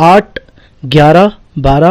8, 11, 12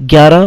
11,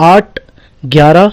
8, 11,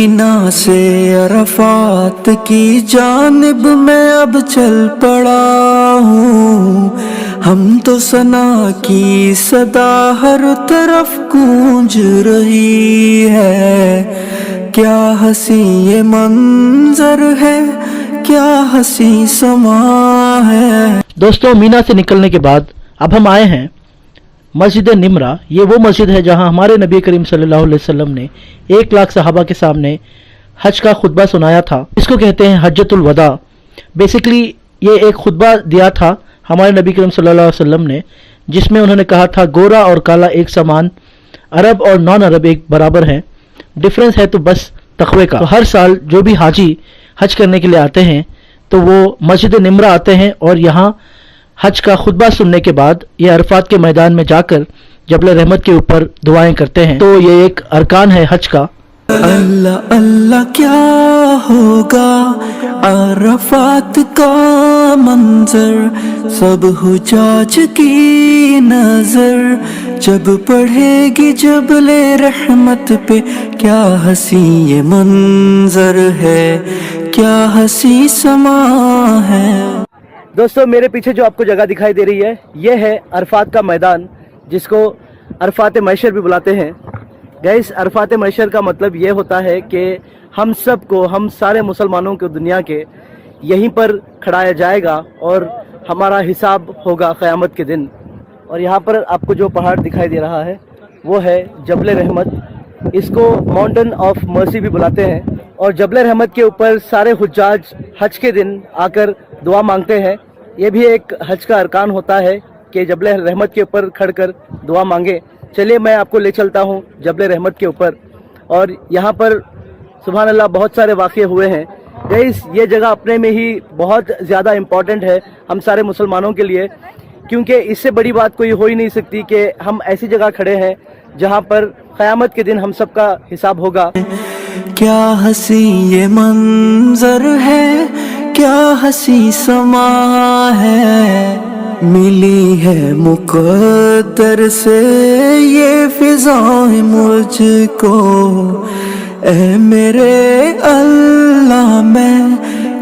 مینا سے عرفات کی جانب میں اب چل پڑا ہوں، ہم تو ثنا کی صدا ہر طرف گونج رہی ہے، کیا حسین یہ منظر ہے، کیا حسین سما ہے۔ دوستوں، مینا سے نکلنے کے بعد اب ہم آئے ہیں مسجد نمرہ۔ یہ وہ مسجد ہے جہاں ہمارے نبی کریم صلی اللہ علیہ وسلم نے 1,00,000 صحابہ کے سامنے حج کا خطبہ سنایا تھا۔ اس کو کہتے ہیں حجۃ الوداع۔ بیسیکلی یہ ایک خطبہ دیا تھا ہمارے نبی کریم صلی اللہ علیہ وسلم نے، جس میں انہوں نے کہا تھا گورا اور کالا ایک سامان، عرب اور نان عرب ایک برابر ہیں، ڈفرنس ہے تو بس تقوی کا۔ تو ہر سال جو بھی حاجی حج کرنے کے لیے آتے ہیں تو وہ مسجد نمرہ آتے ہیں اور یہاں حج کا خطبہ سننے کے بعد یہ عرفات کے میدان میں جا کر جبل رحمت کے اوپر دعائیں کرتے ہیں۔ تو یہ ایک ارکان ہے حج کا۔ اللہ اللہ کیا ہوگا عرفات کا منظر، سب حجاج کی نظر جب پڑھے گی جبل رحمت پہ، کیا حسین یہ منظر ہے، کیا حسین سما ہے۔ دوستو، میرے پیچھے جو آپ کو جگہ دکھائی دے رہی ہے یہ ہے عرفات کا میدان، جس کو عرفات محشر بھی بلاتے ہیں۔ گائز، عرفات محشر کا مطلب یہ ہوتا ہے کہ ہم سب کو، ہم سارے مسلمانوں کو دنیا کے یہیں پر کھڑایا جائے گا اور ہمارا حساب ہوگا قیامت کے دن۔ اور یہاں پر آپ کو جو پہاڑ دکھائی دے رہا ہے وہ ہے جبل رحمت، اس کو ماؤنٹین آف مرسی بھی بلاتے ہیں۔ اور جبل رحمت کے اوپر سارے حجاج حج کے دن آ کر دعا مانگتے ہیں۔ یہ بھی ایک حج کا ارکان ہوتا ہے کہ جبل رحمت کے اوپر کھڑ کر دعا مانگے۔ چلیے میں آپ کو لے چلتا ہوں جبل رحمت کے اوپر، اور یہاں پر سبحان اللہ بہت سارے واقعے ہوئے ہیں۔ گائز، یہ جگہ اپنے میں ہی بہت زیادہ امپورٹنٹ ہے ہم سارے مسلمانوں کے لیے، کیونکہ اس سے بڑی بات کوئی ہو ہی نہیں سکتی کہ ہم ایسی جگہ کھڑے ہیں جہاں پر قیامت کے دن ہم سب کا حساب ہوگا۔ کیا حسین یہ منظر ہے، کیا حسین سما ہے، ملی ہے مقدر سے یہ فضائیں مجھ کو، اے میرے اللہ میں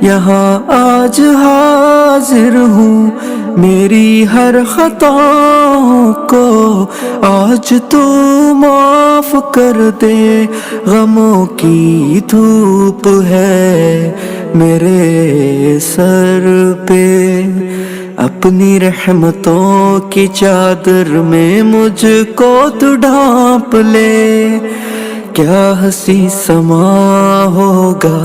یہاں آج حاضر ہوں، میری ہر خطاؤں کو آج تو معاف کر دے، غموں کی دھوپ ہے میرے سر پہ، اپنی رحمتوں کی چادر میں مجھ کو تو ڈھانپ لے، کیا حسین سما ہوگا،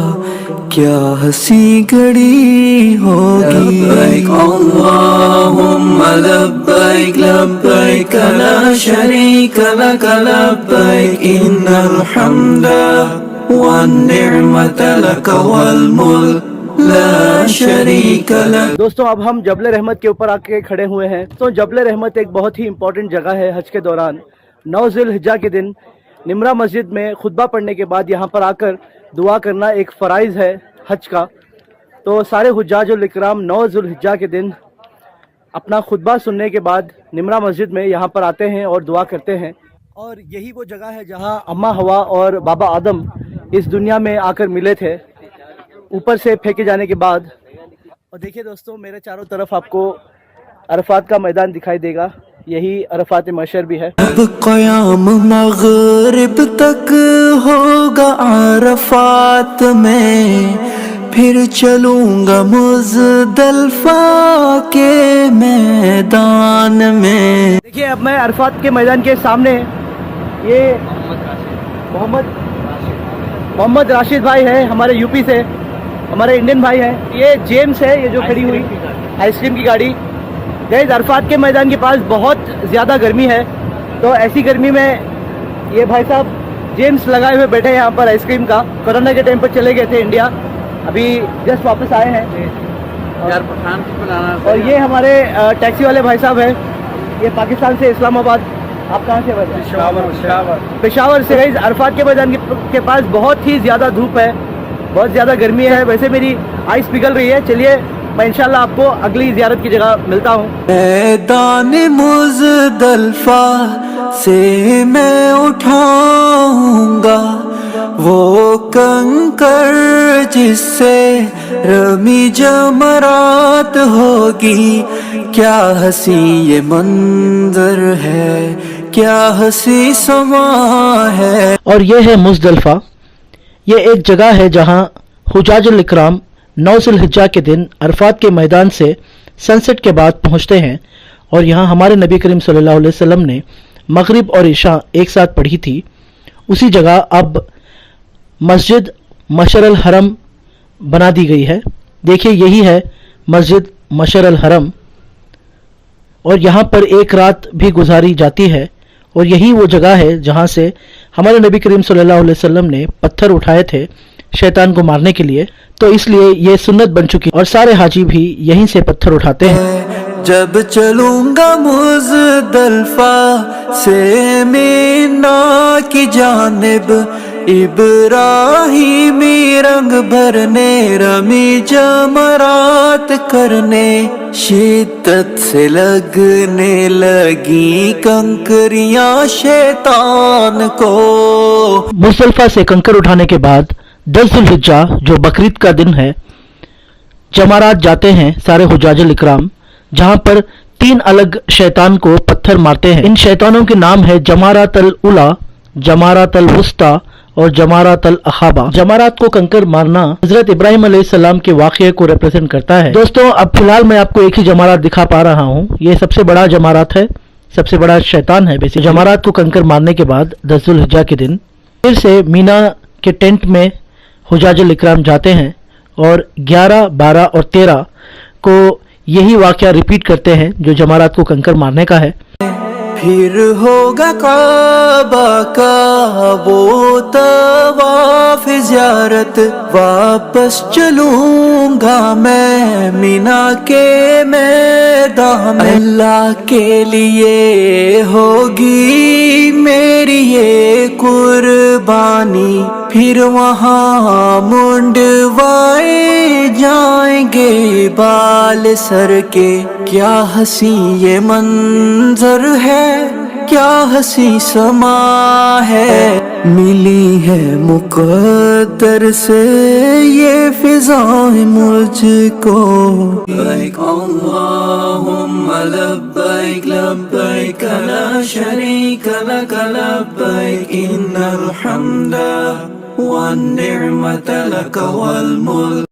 کیا حسین گھڑی ہوگی۔ لبیک اللہم لبیک لبیک لا شریک لک لبیک ان الحمد والنعمت لک والملک لا شریک لک۔ دوستوں، اب ہم جبل رحمت کے اوپر آ کے کھڑے ہوئے ہیں۔ تو جبل رحمت ایک بہت ہی امپورٹنٹ جگہ ہے حج کے دوران۔ 9 ذی الحجہ کے دن نمرہ مسجد میں خطبہ پڑھنے کے بعد یہاں پر آ کر دعا کرنا ایک فرائض ہے حج کا۔ تو سارے حجاج الاکرام 9 ذی الحجہ کے دن اپنا خطبہ سننے کے بعد نمرہ مسجد میں یہاں پر آتے ہیں اور دعا کرتے ہیں۔ اور یہی وہ جگہ ہے جہاں اماں ہوا اور بابا آدم اس دنیا میں آ کر ملے تھے اوپر سے پھینکے جانے کے بعد۔ اور دیکھیے دوستوں، میرے چاروں طرف آپ کو عرفات کا میدان دکھائی دے گا، یہی عرفات محشر بھی ہے۔ اب قیام مغرب تک ہوگا عرفات میں، پھر چلوں گا مزدلفہ کے میدان میں۔ دیکھیے، اب میں عرفات کے میدان کے سامنے، یہ محمد راشد بھائی ہے ہمارے یو پی سے، ہمارے انڈین بھائی ہیں۔ یہ جیمز ہے، یہ جو کھڑی ہوئی آئس کریم کی گاڑی۔ گائز، عرفات کے میدان کے پاس بہت زیادہ گرمی ہے، تو ایسی گرمی میں یہ بھائی صاحب جیمز لگائے ہوئے بیٹھے ہیں یہاں پر آئس کریم کا۔ کورونا کے ٹائم پر چلے گئے تھے انڈیا، ابھی جسٹ واپس آئے ہیں۔ اور یہ ہمارے ٹیکسی والے بھائی صاحب ہیں، یہ پاکستان سے اسلام آباد۔ آپ کہاں سے بھائی؟ پشاور سے۔ گائز، عرفات کے میدان کے پاس بہت ہی زیادہ دھوپ ہے، بہت زیادہ گرمی ہے۔ ویسے میری آئس پگھل رہی ہے۔ چلیے میں انشاءاللہ آپ کو اگلی زیارت کی جگہ ملتا ہوں۔ میدان مزدلفہ سے میں اٹھاؤں گا وہ کنکر جس سے رمی جمرات ہوگی. کیا حسی یہ منظر ہے, کیا حسی سما ہے. اور یہ ہے مزدلفہ. یہ ایک جگہ ہے جہاں حجاج الاکرام 9 ذی الحجہ کے دن عرفات کے میدان سے سنسٹ کے بعد پہنچتے ہیں, اور یہاں ہمارے نبی کریم صلی اللہ علیہ وسلم نے مغرب اور عشاء ایک ساتھ پڑھی تھی. اسی جگہ اب مسجد مشعر الحرم بنا دی گئی ہے. دیکھیے یہی ہے مسجد مشعر الحرم, اور یہاں پر ایک رات بھی گزاری جاتی ہے, اور یہی وہ جگہ ہے جہاں سے ہمارے نبی کریم صلی اللہ علیہ وسلم نے پتھر اٹھائے تھے شیطان کو مارنے کے لیے. تو اس لیے یہ سنت بن چکی, اور سارے حاجی بھی یہیں سے پتھر اٹھاتے ہیں. جب چلوں گا مزدلفہ سے مینا کی جانب, ابراہیمی رنگ بھرنے, رمی جمرات کرنے, شدت سے لگنے لگی کنکریاں شیطان کو. مزدلفہ سے کنکر اٹھانے کے بعد 10 ذی الحجہ جو بقرعید کا دن ہے, جمرات جاتے ہیں سارے حجاج الاکرام, جہاں پر 3 الگ شیطان کو پتھر مارتے ہیں. ان شیطانوں کے نام ہے جمرات الاولی, جمرات الوسطی اور جمرات الاخابہ. جمرات کو کنکر مارنا حضرت ابراہیم علیہ السلام کے واقعے کو ریپرزینٹ کرتا ہے. دوستوں اب فی الحال میں آپ کو ایک ہی جمرات دکھا پا رہا ہوں. یہ سب سے بڑا جمرات ہے, سب سے بڑا شیطان ہے. بیسیکلی جمرات کو کنکر مارنے کے بعد 10 ذی الحجہ کے دن پھر سے مینا کے ٹینٹ میں حجاج الاکرام جاتے ہیں, اور 11, 12 اور 13 کو یہی واقعہ ریپیٹ کرتے ہیں جو جمرات کو کنکر مارنے کا ہے. پھر ہوگا کعبہ کا وہ طواف زیارت, واپس چلوں گا میں مینا کے میدان میں. اللہ کے لیے ہوگی میری یہ قربانی, پھر وہاں منڈوائے جائیں گے بال سر کے. کیا حسی یہ منظر ہے, کیا حسی سما ہے, ملی ہے مقدر سے یہ فضائیں مجھ کو. لبیک اللہم لبیک لبیک لا شریک لک لبیک ان الحمد والنعمت لک والملک